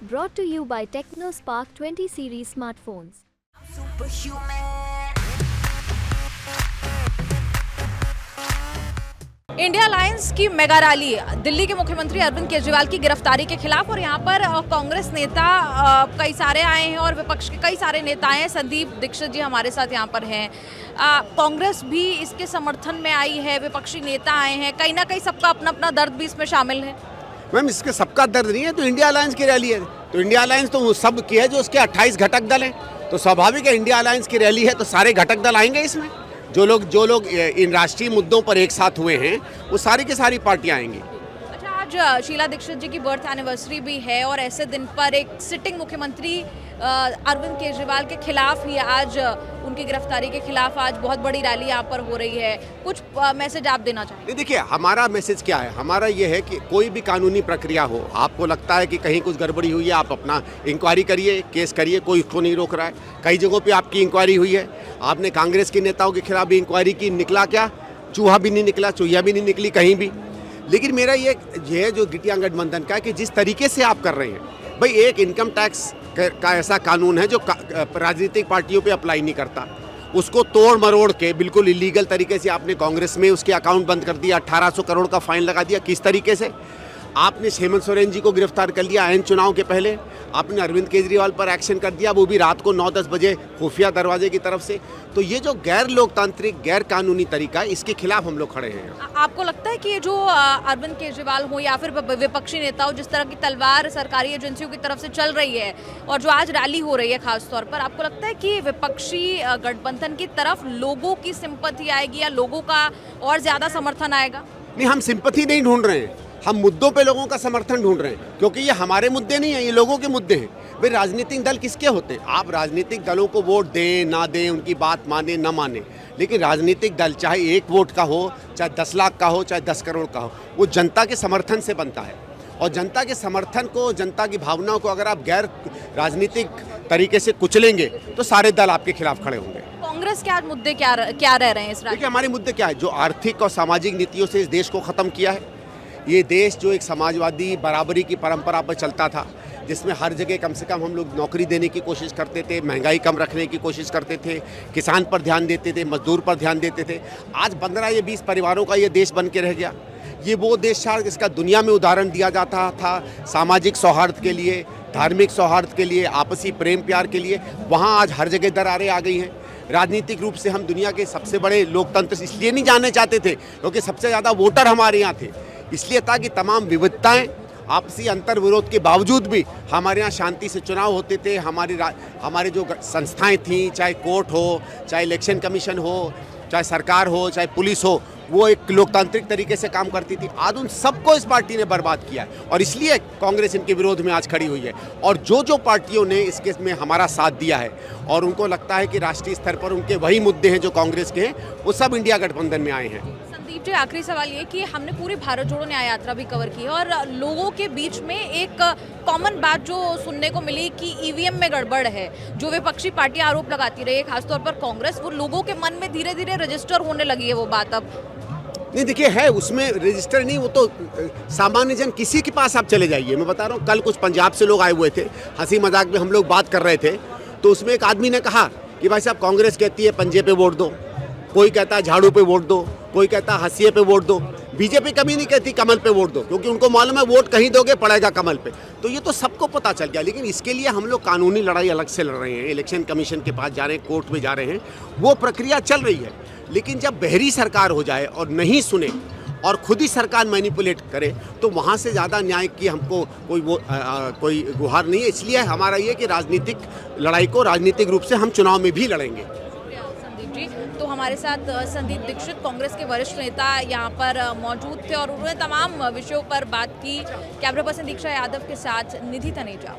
Brought to you by TechnoSpark 20 series smartphones. India alliance की mega rally Delhi के मुख्यमंत्री अरविंद केजरीवाल की गिरफ्तारी के खिलाफ, और यहाँ पर कांग्रेस नेता कई सारे आए हैं और विपक्ष के कई सारे नेता हैं। संदीप दीक्षित जी हमारे साथ यहाँ पर हैं। कांग्रेस भी इसके समर्थन में आई है, विपक्षी नेता आए हैं, कहीं ना कहीं सबका अपना अपना दर्द भी इसमें शामिल है। मैम, इसके सबका दर्द नहीं है, तो इंडिया अलायंस की रैली है। तो इंडिया अलायंस तो सब की है जो उसके 28 घटक दल हैं, तो स्वाभाविक है इंडिया अलायंस की रैली है तो सारे घटक दल आएंगे इसमें। जो लोग इन राष्ट्रीय मुद्दों पर एक साथ हुए हैं वो सारी की सारी पार्टियां आएंगी। अच्छा, आज शीला दीक्षित जी की बर्थ एनिवर्सरी भी है और ऐसे दिन पर एक सिटिंग मुख्यमंत्री अरविंद केजरीवाल के खिलाफ ही आज उनकी गिरफ्तारी के खिलाफ आज बहुत बड़ी रैली यहाँ पर हो रही है। कुछ मैसेज आप देना चाहेंगे? देखिए, हमारा मैसेज क्या है, हमारा ये है कि कोई भी कानूनी प्रक्रिया हो, आपको लगता है कि कहीं कुछ गड़बड़ी हुई है, आप अपना इंक्वायरी करिए, केस करिए, कोई उसको नहीं रोक रहा है। कई जगहों पे आपकी इंक्वायरी हुई है, आपने कांग्रेस के नेताओं के खिलाफ भी इंक्वायरी की, निकला क्या? चूहा भी नहीं निकला, चूहिया भी नहीं निकली कहीं भी। लेकिन मेरा ये जो गिटिया गठबंधन का है कि जिस तरीके से आप कर रहे हैं, भाई एक इनकम टैक्स का ऐसा कानून है जो राजनीतिक पार्टियों पे अप्लाई नहीं करता, उसको तोड़ मरोड़ के बिल्कुल इलीगल तरीके से आपने कांग्रेस में उसके अकाउंट बंद कर दिया, 1800 करोड़ का फाइन लगा दिया। किस तरीके से आपने हेमंत सोरेन जी को गिरफ्तार कर लिया ऐन चुनाव के पहले, आपने अरविंद केजरीवाल पर एक्शन कर दिया, वो भी रात को 9-10 बजे खुफिया दरवाजे की तरफ से। तो ये जो गैर लोकतांत्रिक गैर कानूनी तरीका है, इसके खिलाफ हम लोग खड़े हैं। आपको लगता है कि ये जो अरविंद केजरीवाल हो या फिर विपक्षी नेता हो, जिस तरह की तलवार सरकारी एजेंसियों की तरफ से चल रही है और जो आज रैली हो रही है खास तौर पर, आपको लगता है कि विपक्षी गठबंधन की तरफ लोगों की सिंपैथी आएगी या लोगों का और ज्यादा समर्थन आएगा? नहीं, हम सिंपैथी नहीं ढूंढ रहे हैं, हम मुद्दों पे लोगों का समर्थन ढूंढ रहे हैं, क्योंकि ये हमारे मुद्दे नहीं हैं, ये लोगों के मुद्दे हैं। भाई राजनीतिक दल किसके होते हैं? आप राजनीतिक दलों को वोट दें ना दें, उनकी बात माने ना माने, लेकिन राजनीतिक दल चाहे 1 वोट का हो, चाहे 10 लाख का हो, चाहे 10 करोड़ का हो, वो जनता के समर्थन से बनता है। और जनता के समर्थन को, जनता की भावनाओं को अगर आप गैर राजनीतिक तरीके से कुचलेंगे तो सारे दल आपके खिलाफ खड़े होंगे। कांग्रेस के आज मुद्दे क्या रह रहे हैं इस रैली? देखिए, हमारे मुद्दे क्या है? जो आर्थिक और सामाजिक नीतियों से इस देश को ख़त्म किया है। ये देश जो एक समाजवादी बराबरी की परंपरा पर चलता था, जिसमें हर जगह कम से कम हम लोग नौकरी देने की कोशिश करते थे, महंगाई कम रखने की कोशिश करते थे, किसान पर ध्यान देते थे, मजदूर पर ध्यान देते थे। आज 15 या 20 परिवारों का ये देश बन के रह गया। ये वो देश था जिसका दुनिया में उदाहरण दिया जाता था सामाजिक सौहार्द के लिए, धार्मिक सौहार्द के लिए, आपसी प्रेम प्यार के लिए। वहाँ आज हर जगह दरारें आ गई हैं। राजनीतिक रूप से हम दुनिया के सबसे बड़े लोकतंत्र इसलिए नहीं जानने चाहते थे क्योंकि सबसे ज़्यादा वोटर हमारे यहाँ थे, इसलिए था कि तमाम विविधताएं, आपसी अंतर विरोध के बावजूद भी हमारे यहाँ शांति से चुनाव होते थे। हमारे जो संस्थाएं थीं, चाहे कोर्ट हो, चाहे इलेक्शन कमीशन हो, चाहे सरकार हो, चाहे पुलिस हो, वो एक लोकतांत्रिक तरीके से काम करती थी। आज उन सबको इस पार्टी ने बर्बाद किया है और इसलिए कांग्रेस इनके विरोध में आज खड़ी हुई है। और जो पार्टियों ने इस केस में हमारा साथ दिया है और उनको लगता है कि राष्ट्रीय स्तर पर उनके वही मुद्दे हैं जो कांग्रेस के हैं, वो सब इंडिया गठबंधन में आए हैं। संदीप जी, आखिरी सवाल ये कि हमने पूरी भारत जोड़ो न्याय यात्रा भी कवर की है और लोगों के बीच में एक कॉमन बात जो सुनने को मिली कि ईवीएम में गड़बड़ है, जो विपक्षी पार्टी आरोप लगाती रही है, खासतौर पर कांग्रेस, वो लोगों के मन में धीरे धीरे रजिस्टर होने लगी है वो बात। अब नहीं, देखिए, है उसमें रजिस्टर नहीं, वो तो सामान्य जन किसी के पास आप चले जाइए। मैं बता रहा हूँ, कल कुछ पंजाब से लोग आए हुए थे, हंसी मजाक में हम लोग बात कर रहे थे, तो उसमें एक आदमी ने कहा कि भाई साहब, कांग्रेस कहती है पंजे पे वोट दो, कोई कहता है झाड़ू पे वोट दो, कोई कहता है हंसिए पे वोट दो। बीजेपी कभी नहीं कहती कमल पे वोट दो, क्योंकि उनको मालूम है वोट कहीं दोगे पड़ेगा कमल पे। तो ये तो सबको पता चल गया। लेकिन इसके लिए हम लोग कानूनी लड़ाई अलग से लड़ रहे हैं, इलेक्शन कमीशन के पास जा रहे हैं, कोर्ट में जा रहे हैं, वो प्रक्रिया चल रही है। लेकिन जब बहरी सरकार हो जाए और नहीं सुने और खुद ही सरकार मैनिपुलेट करे, तो वहाँ से ज़्यादा न्याय की हमको कोई गुहार नहीं है। इसलिए हमारा ये कि राजनीतिक लड़ाई को राजनीतिक रूप से हम चुनाव में भी लड़ेंगे। संदीप जी, तो हमारे साथ संदीप दीक्षित, कांग्रेस के वरिष्ठ नेता, यहाँ पर मौजूद थे और उन्होंने तमाम विषयों पर बात की। कैमरा पर्सन दीक्षा यादव के साथ निधि तनेजा।